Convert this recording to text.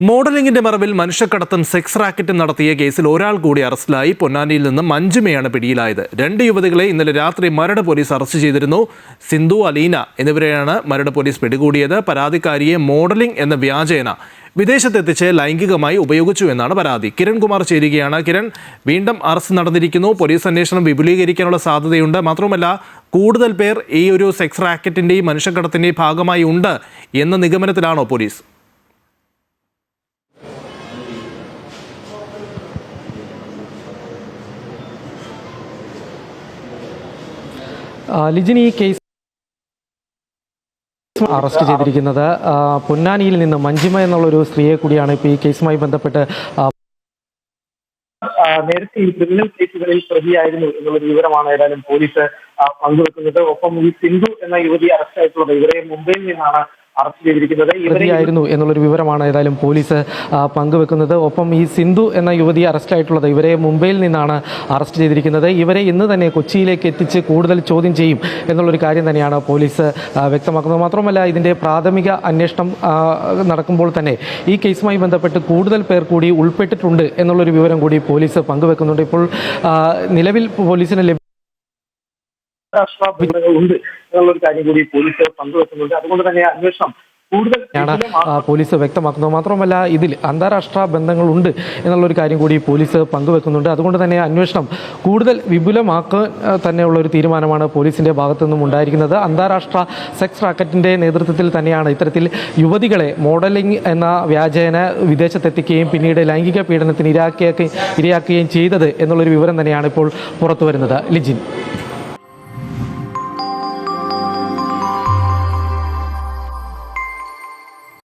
മോഡലിംഗിന്റെ മറവിൽ മനുഷ്യക്കടത്തും സെക്സ് റാക്കറ്റും നടത്തിയ കേസിൽ ഒരാൾ കൂടി അറസ്റ്റിലായി. പൊന്നാനിയിൽ നിന്ന് മഞ്ജുമയാണ് പിടിയിലായത്. 2 യുവതികളെ ഇന്നലെ രാത്രി മരട് പോലീസ് അറസ്റ്റ് ചെയ്തിരുന്നു. സിന്ധു, അലീന എന്നിവരെയാണ് മരട് പോലീസ് പിടികൂടിയത്. പരാതിക്കാരിയെ മോഡലിംഗ് എന്ന വ്യാജേന വിദേശത്തെത്തിച്ച് ലൈംഗികമായി ഉപയോഗിച്ചു എന്നാണ് പരാതി. കിരൺ കുമാർ ചേരുകയാണ്. കിരൺ, വീണ്ടും അറസ്റ്റ് നടന്നിരിക്കുന്നു. പോലീസ് അന്വേഷണം വിപുലീകരിക്കാനുള്ള സാധ്യതയുണ്ട്. മാത്രമല്ല, കൂടുതൽ പേർ ഈ ഒരു സെക്സ് റാക്കറ്റിന്റെയും മനുഷ്യക്കടത്തിന്റെയും ഭാഗമായി ഉണ്ട് എന്ന നിഗമനത്തിലാണോ പോലീസ്? ലിജിൻ, ഈ കേസ് അറസ്റ്റ് ചെയ്തിരിക്കുന്നത് പൊന്നാനിയിൽ നിന്ന് മഞ്ജിമ എന്നുള്ളൊരു സ്ത്രീയെ കൂടിയാണ്. ഇപ്പോൾ ഈ കേസുമായി ബന്ധപ്പെട്ട് നേരത്തെ ഈ ക്രിമിനൽ കേസുകളിൽ പ്രതിയായിരുന്നു എന്നുള്ളൊരു വിവരമാണ് ഏതായാലും പോലീസ് പങ്കുവെക്കുന്നത്. ഒപ്പം ഈ സിന്ധു എന്ന യുവതി അറസ്റ്റായിട്ടുള്ളത് ഇവരെ മുംബൈയിൽ നിന്നാണ് അറസ്റ്റ് ചെയ്തിരിക്കുന്നത്. പ്രതിയായിരുന്നു എന്നുള്ളൊരു വിവരമാണ് ഏതായാലും പോലീസ് പങ്കുവെക്കുന്നത്. ഒപ്പം ഈ സിന്ധു എന്ന യുവതി അറസ്റ്റായിട്ടുള്ളത് ഇവരെ മുംബൈയിൽ നിന്നാണ് അറസ്റ്റ് ചെയ്തിരിക്കുന്നത്. ഇവരെ ഇന്ന് തന്നെ കൊച്ചിയിലേക്ക് എത്തിച്ച് കൂടുതൽ ചോദ്യം ചെയ്യും എന്നുള്ളൊരു കാര്യം തന്നെയാണ് പോലീസ് വ്യക്തമാക്കുന്നത്. മാത്രമല്ല, ഇതിൻ്റെ പ്രാഥമിക അന്വേഷണം നടക്കുമ്പോൾ തന്നെ ഈ കേസുമായി ബന്ധപ്പെട്ട് കൂടുതൽ പേർ കൂടി ഉൾപ്പെട്ടിട്ടുണ്ട് എന്നുള്ളൊരു വിവരം കൂടി പോലീസ് പങ്കുവെക്കുന്നുണ്ട്. ഇപ്പോൾ നിലവിൽ പോലീസിന് ഉണ്ട് എന്നുള്ളൊരു കാര്യം കൂടി പോലീസ് പങ്കുവെക്കുന്നുണ്ട്. അതുകൊണ്ട് തന്നെ അന്വേഷണം കൂടുതൽ പോലീസ് വ്യക്തമാക്കുന്നത്. മാത്രമല്ല, ഇതിൽ അന്താരാഷ്ട്ര ബന്ധങ്ങളുണ്ട് എന്നുള്ളൊരു കാര്യം കൂടി പോലീസ് പങ്കുവെക്കുന്നുണ്ട്. അതുകൊണ്ട് തന്നെ അന്വേഷണം കൂടുതൽ വിപുലമാക്കാൻ തന്നെയുള്ള ഒരു തീരുമാനമാണ് പോലീസിന്റെ ഭാഗത്തു നിന്നും ഉണ്ടായിരിക്കുന്നത്. അന്താരാഷ്ട്ര സെക്സ് റാക്കറ്റിന്റെ നേതൃത്വത്തിൽ തന്നെയാണ് ഇത്തരത്തിൽ യുവതികളെ മോഡലിംഗ് എന്ന വ്യാജേന വിദേശത്തെത്തിക്കുകയും പിന്നീട് ലൈംഗിക പീഡനത്തിന് ഇരയാക്കുകയും ചെയ്തത് എന്നുള്ളൊരു വിവരം തന്നെയാണ് ഇപ്പോൾ പുറത്തു വരുന്നത്. ലിജിൻ.